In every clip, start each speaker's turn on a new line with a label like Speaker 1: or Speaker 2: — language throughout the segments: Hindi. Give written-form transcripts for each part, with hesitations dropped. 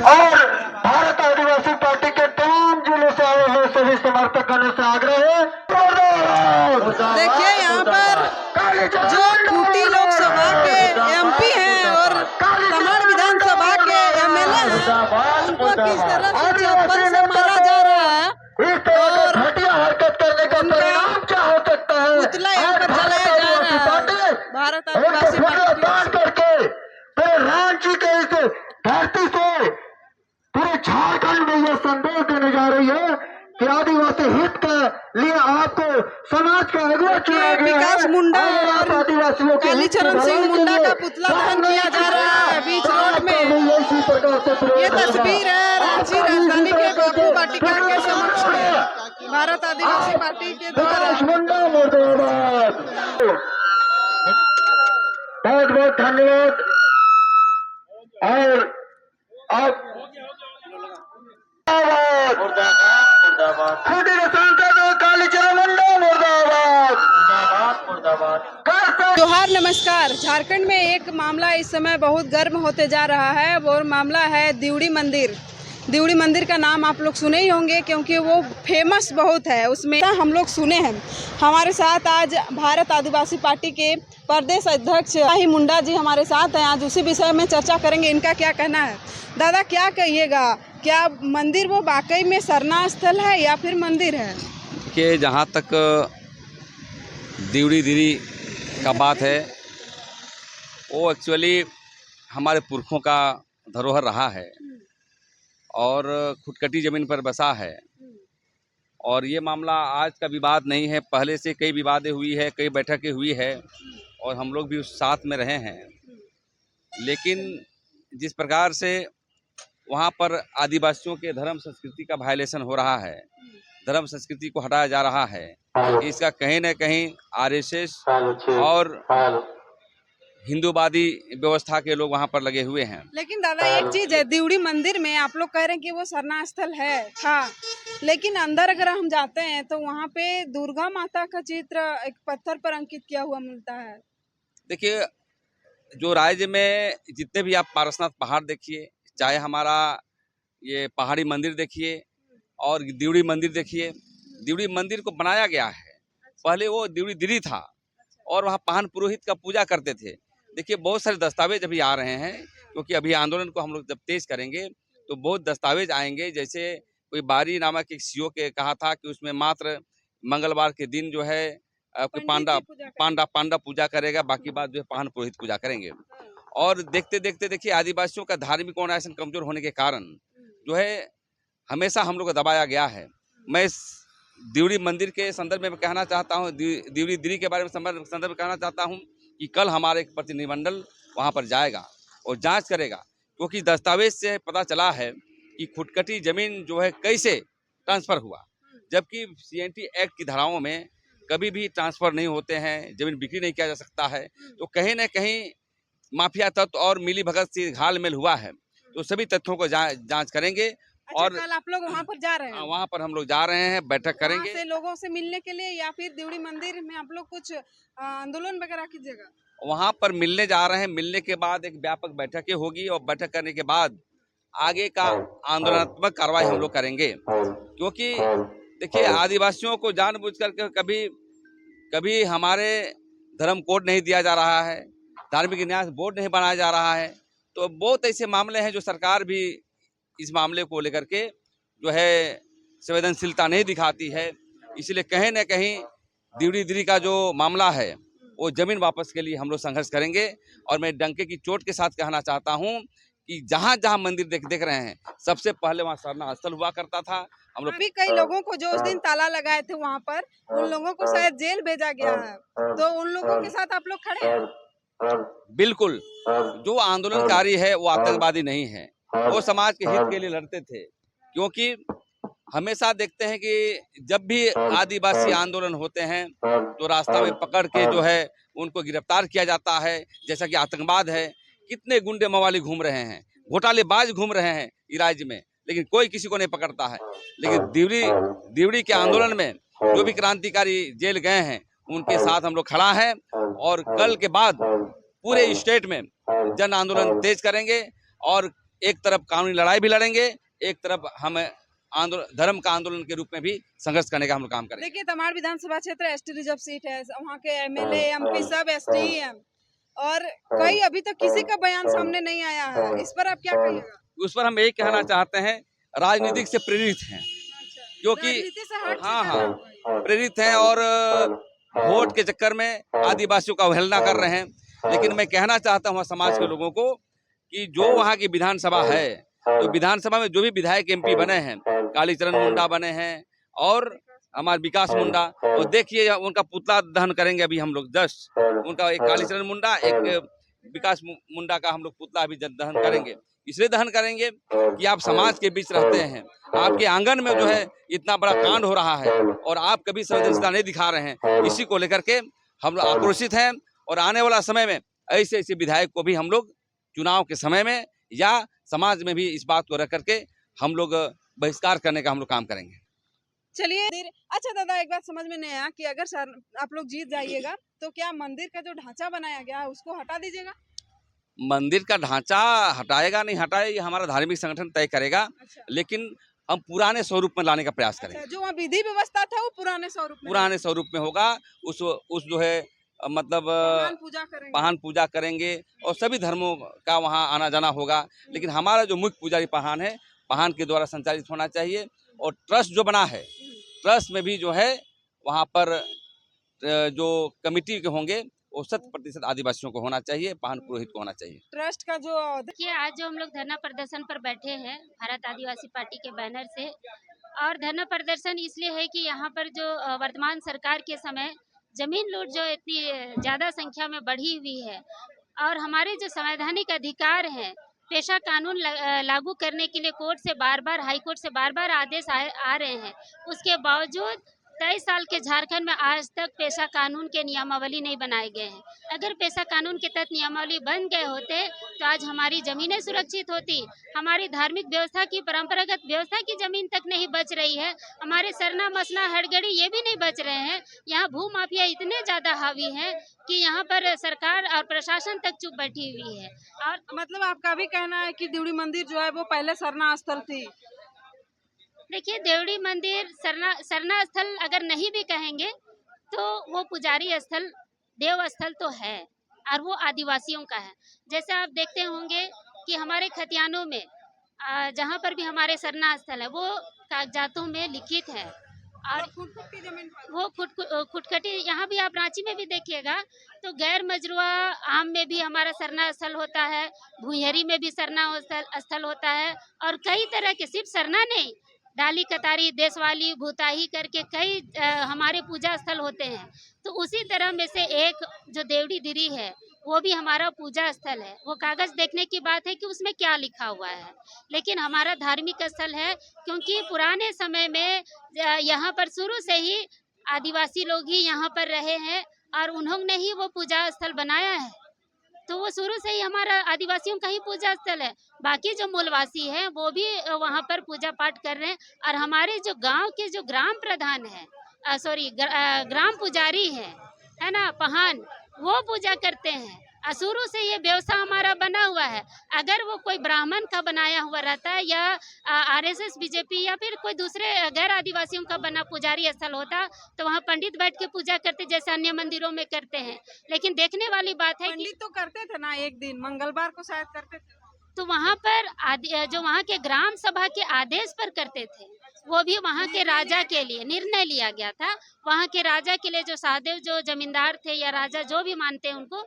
Speaker 1: और भारत आदिवासी पार्टी के तमाम जिलों से आए हुए सभी समर्थकों से आग्रह है।
Speaker 2: देखिए यहाँ पर जो खूंटी लोकसभा के एमपी हैं और तमाड़ विधानसभा के एमएलए हैं, उनको किस तरह से चप्पल से मारा जा रहा है और
Speaker 1: घटिया हरकत करने का परिणाम क्या हो सकता है।
Speaker 2: पुतला यहाँ पर जलाया जा रहा है भारत आदिवासी पार्टी
Speaker 1: करके पूरे रांची के इस धरती से पूरे झारखंड में यह संदेश देने जा रही है कि आदिवासी हित के लिए आपको समाज का अगुवा चुना गया है।
Speaker 2: विकास मुंडा और
Speaker 1: आदिवासियों के
Speaker 2: कालीचरण सिंह मुंडा का पुतला दहन किया जा रहा है बीच रोड में। ये तस्वीर है रांची राजधानी के बापू वाटिका के समक्ष में भारत आदिवासी पार्टी के द्वारा।
Speaker 1: बहुत बहुत धन्यवाद। और अब
Speaker 2: जोहार नमस्कार। झारखंड में एक मामला इस समय बहुत गर्म होते जा रहा है, वो मामला है दिवड़ी मंदिर। दिवड़ी मंदिर का नाम आप लोग सुने ही होंगे क्योंकि वो फेमस बहुत है, उसमें हम लोग सुने हैं। हमारे साथ आज भारत आदिवासी पार्टी के प्रदेश अध्यक्ष ही मुंडा जी हमारे साथ हैं। आज उसी विषय में चर्चा करेंगे, इनका क्या कहना है। दादा क्या कहिएगा, क्या मंदिर वो वाकई में सरना स्थल है या फिर मंदिर है?
Speaker 3: कि जहाँ तक दिवड़ी दिरी का बात है, वो एक्चुअली हमारे पुरखों का धरोहर रहा है और खुदकटी ज़मीन पर बसा है। और ये मामला आज का विवाद नहीं है, पहले से कई विवादें हुई है, कई बैठकें हुई है और हम लोग भी उस साथ में रहे हैं। लेकिन जिस प्रकार से वहाँ पर आदिवासियों के धर्म संस्कृति का वायलेशन हो रहा है, धर्म संस्कृति को हटाया जा रहा है, इसका कहीं न कहीं आरएसएस और हिंदूवादी व्यवस्था के लोग वहाँ पर लगे हुए हैं।
Speaker 2: लेकिन दादा एक चीज है, दिवड़ी मंदिर में आप लोग कह रहे हैं कि वो सरना स्थल है था, लेकिन अंदर अगर हम जाते हैं तो वहाँ पे दुर्गा माता का चित्र एक पत्थर पर अंकित किया हुआ मिलता है।
Speaker 3: देखिए, जो राज्य में जितने भी आप पारसनाथ पहाड़ देखिए, चाहे हमारा ये पहाड़ी मंदिर देखिए और दिवड़ी मंदिर देखिए, दिवड़ी मंदिर को बनाया गया है। पहले वो दिवड़ी दिरी था और वहाँ पाहन पुरोहित का पूजा करते थे। देखिए, बहुत सारे दस्तावेज अभी आ रहे हैं क्योंकि अभी आंदोलन को हम लोग जब तेज करेंगे तो बहुत दस्तावेज आएंगे। जैसे कोई बारी नामक एक सीओ के कहा था कि उसमें मात्र मंगलवार के दिन जो है पांडा पूजा करेगा, बाकी बात जो है पाहन पुरोहित पूजा करेंगे। और देखते देखते देखिए, आदिवासियों का धार्मिक ऑर्गेनाइजेशन कमजोर होने के कारण जो है हमेशा हम लोग को दबाया गया है। मैं इस दिवड़ी मंदिर के संदर्भ में कहना चाहता हूँ, दिवड़ी दिरी के बारे में संदर्भ में कहना चाहता हूँ कि कल हमारा एक प्रतिनिधिमंडल वहाँ पर जाएगा और जांच करेगा, क्योंकि दस्तावेज से पता चला है कि खुदकटी जमीन जो है कैसे ट्रांसफ़र हुआ, जबकि सीएनटी एक्ट की धाराओं में कभी भी ट्रांसफ़र नहीं होते हैं, जमीन बिक्री नहीं किया जा सकता है। तो कहीं ना कहीं माफिया तत्व और मिली भगत से घालमेल हुआ है। तो सभी तथ्यों को जांच करेंगे।
Speaker 2: अच्छा,
Speaker 3: और
Speaker 2: कल आप लोग वहाँ पर जा रहे हैं?
Speaker 3: वहाँ पर हम लोग जा रहे हैं, बैठक करेंगे
Speaker 2: से लोगों से मिलने के लिए या फिर दिवड़ी मंदिर में आप लोग कुछ आंदोलन वगैरह कीजिएगा?
Speaker 3: वहाँ पर मिलने जा रहे हैं। मिलने के बाद एक व्यापक बैठकें होगी और बैठक करने के बाद आगे का आंदोलनात्मक कार्रवाई हम लोग करेंगे। क्योंकि देखिए, आदिवासियों को जानबूझकर कभी हमारे धर्म कोड नहीं दिया जा रहा है, धार्मिक न्यास बोर्ड नहीं बनाया जा रहा है। तो बहुत ऐसे मामले हैं जो सरकार भी इस मामले को लेकर के जो है संवेदनशीलता नहीं दिखाती है। इसलिए कहीं न कहीं दिवड़ी दिरी का जो मामला है वो जमीन वापस के लिए हम लोग संघर्ष करेंगे। और मैं डंके की चोट के साथ कहना चाहता हूँ कि जहाँ जहाँ मंदिर देख रहे हैं, सबसे पहले वहाँ सरना स्थल हुआ करता था। हम लोग
Speaker 2: अभी कई लोगों को जो उस दिन ताला लगाए थे वहाँ पर, उन लोगों को शायद जेल भेजा गया है, तो उन लोगों के साथ आप लोग खड़े हैं?
Speaker 3: बिल्कुल, जो आंदोलनकारी है वो आतंकवादी नहीं है, वो समाज के हित के लिए लड़ते थे। क्योंकि हमेशा देखते हैं कि जब भी आदिवासी आंदोलन होते हैं तो रास्ता में पकड़ के जो है उनको गिरफ्तार किया जाता है। जैसा कि आतंकवाद है, कितने गुंडे मवाली घूम रहे हैं, घोटालेबाज घूम रहे हैं इस राज्य में, लेकिन कोई किसी को नहीं पकड़ता है। लेकिन दिवड़ी के आंदोलन में जो भी क्रांतिकारी जेल गए हैं उनके साथ हम लोग खड़ा है। और कल के बाद पूरे स्टेट में जन आंदोलन तेज करेंगे और एक तरफ कानूनी लड़ाई भी लड़ेंगे, एक तरफ हम आंदोलन, धर्म का आंदोलन के रूप में भी संघर्ष करने का हम लोग काम करेंगे।
Speaker 2: देखिए तमाड़ विधानसभा क्षेत्र एसटी रिजर्व सीट है, वहाँ के एमएलए एमपी सब एसटी ही हैं और कई अभी तक किसी का बयान सामने नहीं आया है, इस पर आप क्या कहिएगा?
Speaker 3: उस पर हम यही कहना चाहते हैं, राजनीतिक से प्रेरित हैं, क्योंकि
Speaker 2: राजनीति से हट
Speaker 3: हाँ
Speaker 2: चुका है।
Speaker 3: हाँ प्रेरित हैं और वोट के चक्कर में आदिवासियों का अवहेलना कर रहे हैं। लेकिन मैं कहना चाहता हूँ समाज के लोगों को कि जो वहाँ की विधानसभा है, तो विधानसभा में जो भी विधायक एमपी बने हैं, कालीचरण मुंडा बने हैं और हमारे विकास मुंडा, और देखिए उनका पुतला दहन करेंगे अभी हम लोग जस्ट, उनका एक कालीचरण मुंडा एक विकास मुंडा का हम लोग पुतला अभी दहन करेंगे। इसलिए दहन करेंगे कि आप समाज के बीच रहते हैं, आपके आंगन में जो है इतना बड़ा कांड हो रहा है और आप कभी संवेदनशीलता नहीं दिखा रहे हैं। इसी को लेकर के हम लोग आक्रोशित हैं और आने वाला समय में ऐसे ऐसे विधायक को भी हम लोग चुनाव के समय में या समाज में भी इस बात को रख करके हम लोग बहिष्कार करने का हम लोग काम करेंगे।
Speaker 2: चलिए अच्छा दादा, एक बात समझ में नहीं आया कि अगर सर आप लोग जीत जाइएगा तो क्या मंदिर का जो ढांचा बनाया गया है उसको हटा दीजिएगा?
Speaker 3: मंदिर का ढांचा हटाएगा नहीं हटाए ये हमारा धार्मिक संगठन तय करेगा।
Speaker 2: अच्छा।
Speaker 3: लेकिन हम पुराने स्वरूप में लाने का प्रयास करेंगे।
Speaker 2: अच्छा, जो वहाँ विधि व्यवस्था था वो पुराने स्वरूप में
Speaker 3: होगा। उस जो है मतलब पाहन पूजा करेंगे और सभी धर्मों का वहाँ आना जाना होगा। लेकिन हमारा जो मुख्य पुजारी पाहन है, पाहन के द्वारा संचालित होना चाहिए। और ट्रस्ट जो बना है, ट्रस्ट में भी जो है वहाँ पर जो कमिटी के होंगे वो 100% आदिवासियों को होना चाहिए, पाहन पुरोहित को होना चाहिए।
Speaker 2: ट्रस्ट का जो
Speaker 4: देखिए आज जो हम लोग धरना प्रदर्शन पर बैठे हैं भारत आदिवासी पार्टी के बैनर से, और धरना प्रदर्शन इसलिए है कि यहाँ पर जो वर्तमान सरकार के समय जमीन लूट जो इतनी ज्यादा संख्या में बढ़ी हुई है और हमारे जो संवैधानिक अधिकार हैं, पेशा कानून लागू करने के लिए कोर्ट से बार बार, हाई कोर्ट से बार बार आदेश आ रहे हैं, उसके बावजूद 23 साल के झारखंड में आज तक पेशा कानून के नियमावली नहीं बनाए गए हैं। अगर पेशा कानून के तहत नियमावली बन गए होते तो आज हमारी जमीनें सुरक्षित होती, हमारी धार्मिक व्यवस्था की, परंपरागत व्यवस्था की जमीन तक नहीं बच रही है, हमारे सरना मसना हड़गड़ी ये भी नहीं बच रहे हैं। यहाँ भू माफिया इतने ज्यादा हावी हैं कि यहाँ पर सरकार और प्रशासन तक चुप बैठी हुई है। और
Speaker 2: मतलब आपका भी कहना है कि देवड़ी मंदिर जो है वो पहले सरना स्थल थी?
Speaker 4: देखिए देवड़ी मंदिर सरना स्थल अगर नहीं भी कहेंगे तो वो पुजारी स्थल, देव स्थल तो है और वो आदिवासियों का है। जैसे आप देखते होंगे कि हमारे खतियानों में जहाँ पर भी हमारे सरना स्थल है वो कागजातों में लिखित है और
Speaker 2: खुटखुटी जमीन पर
Speaker 4: वो खुटखटी, यहाँ भी आप रांची में भी देखिएगा तो गैर मजरुआ आम में भी हमारा सरना स्थल होता है, भुइहरी में भी सरना स्थल होता है और कई तरह के, सिर्फ सरना नहीं, डाली कतारी, देशवाली, भूताही करके कई हमारे पूजा स्थल होते हैं। तो उसी तरह में से एक जो देवड़ी दिरी है वो भी हमारा पूजा स्थल है। वो कागज देखने की बात है कि उसमें क्या लिखा हुआ है, लेकिन हमारा धार्मिक स्थल है क्योंकि पुराने समय में यहाँ पर शुरू से ही आदिवासी लोग ही यहाँ पर रहे हैं और उन्होंने ही वो पूजा स्थल बनाया है। तो वो शुरू से ही हमारा आदिवासियों का ही पूजा स्थल है। बाकी जो मूलवासी हैं वो भी वहाँ पर पूजा पाठ कर रहे हैं और हमारे जो गांव के जो ग्राम प्रधान है, ग्राम पुजारी है ना, पहान, वो पूजा करते हैं। शुरू से ये व्यवस्था हमारा बना हुआ है। अगर वो कोई ब्राह्मण का बनाया हुआ रहता है या आरएसएस, बीजेपी या फिर कोई दूसरे गैर आदिवासियों का बना पुजारी स्थल होता तो वहाँ पंडित बैठ के पूजा करते जैसे अन्य मंदिरों में करते हैं। लेकिन देखने वाली बात है कि
Speaker 2: पंडित तो करते थे ना, एक दिन मंगलवार को शायद करते थे,
Speaker 4: तो वहाँ पर जो वहाँ के ग्राम सभा के आदेश पर करते थे, वो भी वहाँ के राजा के लिए निर्णय लिया गया था। वहाँ के राजा के लिए जो सहदेव जो जमींदार थे या राजा जो भी मानते हैं उनको,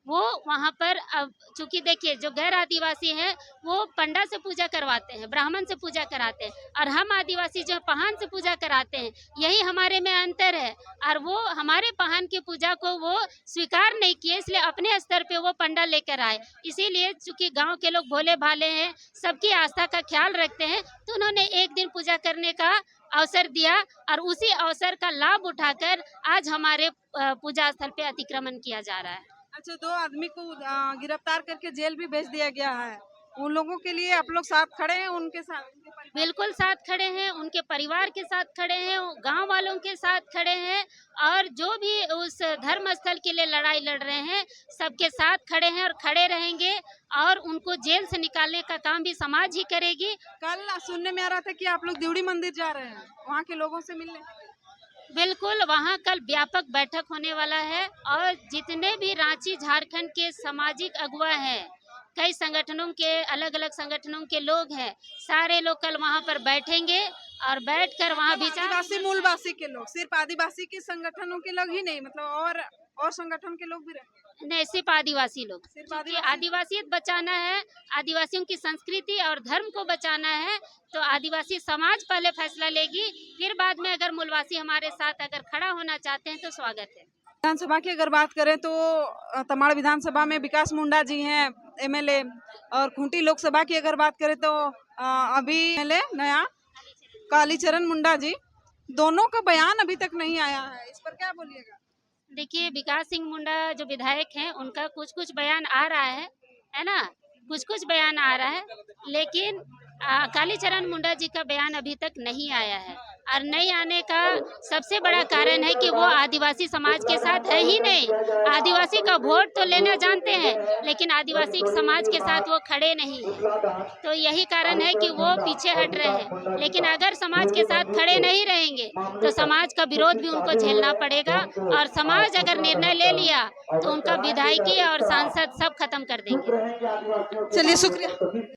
Speaker 4: वो वहाँ पर अब चूंकि देखिए जो गैर आदिवासी हैं वो पंडा से पूजा करवाते हैं, ब्राह्मण से पूजा कराते हैं और हम आदिवासी जो पहान से पूजा कराते हैं। यही हमारे में अंतर है और वो हमारे पहान की पूजा को वो स्वीकार नहीं किए, इसलिए अपने स्तर पे वो पंडा लेकर आए। इसीलिए चूंकि गांव के लोग भोले भाले हैं, सबकी आस्था का ख्याल रखते हैं, तो उन्होंने एक दिन पूजा करने का अवसर दिया और उसी अवसर का लाभ उठाकर आज हमारे पूजा स्थल पे अतिक्रमण किया जा रहा है।
Speaker 2: अच्छा, 2 आदमी को गिरफ्तार करके जेल भी भेज दिया गया है, उन लोगों के लिए आप लोग साथ खड़े हैं, उनके साथ
Speaker 4: बिल्कुल साथ खड़े हैं, उनके परिवार के साथ खड़े हैं, गांव वालों के साथ खड़े हैं और जो भी उस धर्म स्थल के लिए लड़ाई लड़ रहे हैं सबके साथ खड़े हैं और खड़े रहेंगे और उनको जेल से निकालने का काम भी समाज ही करेगी।
Speaker 2: कल सुनने में आ रहा था कि आप लोग दिवड़ी मंदिर जा रहे हैं वहाँ के लोगों से मिलने।
Speaker 4: बिल्कुल, वहाँ कल व्यापक बैठक होने वाला है और जितने भी रांची झारखंड के सामाजिक अगुवा हैं, कई संगठनों के अलग अलग संगठनों के लोग हैं, सारे लोग कल वहाँ पर बैठेंगे और बैठकर वहाँ विचार।
Speaker 2: आदिवासी मूलवासी के लोग, सिर्फ आदिवासी के संगठनों के लोग ही नहीं, मतलब और संगठन के लोग भी रहेंगे?
Speaker 4: नहीं, सिर्फ आदिवासी लोग।
Speaker 2: सिर्फ
Speaker 4: क्योंकि आदिवासियत बचाना है, आदिवासियों की संस्कृति और धर्म को बचाना है, तो आदिवासी समाज पहले फैसला लेगी, फिर बाद में अगर मूलवासी हमारे साथ अगर खड़ा होना चाहते हैं तो स्वागत है।
Speaker 2: विधानसभा की अगर बात करें तो तमाड़ विधानसभा में विकास मुंडा जी हैं एमएलए, और खूंटी लोकसभा की अगर बात करें तो अभी एमएलए नया कालीचरण मुंडा जी, दोनों का बयान अभी तक नहीं आया है, इस पर क्या बोलिएगा?
Speaker 4: देखिए, विकास सिंह मुंडा जो विधायक हैं उनका कुछ कुछ बयान आ रहा है ना, कुछ कुछ बयान आ रहा है, लेकिन कालीचरण मुंडा जी का बयान अभी तक नहीं आया है और नहीं आने का सबसे बड़ा कारण है कि वो आदिवासी समाज के साथ है ही नहीं। आदिवासी का वोट तो लेना जानते हैं लेकिन आदिवासी समाज के साथ वो खड़े नहीं हैं, तो यही कारण है कि वो पीछे हट रहे हैं। लेकिन अगर समाज के साथ खड़े नहीं रहेंगे तो समाज का विरोध भी उनको झेलना पड़ेगा और समाज अगर निर्णय ले लिया तो उनका विधायकी और सांसद सब खत्म कर देंगे।
Speaker 2: चलिए, शुक्रिया।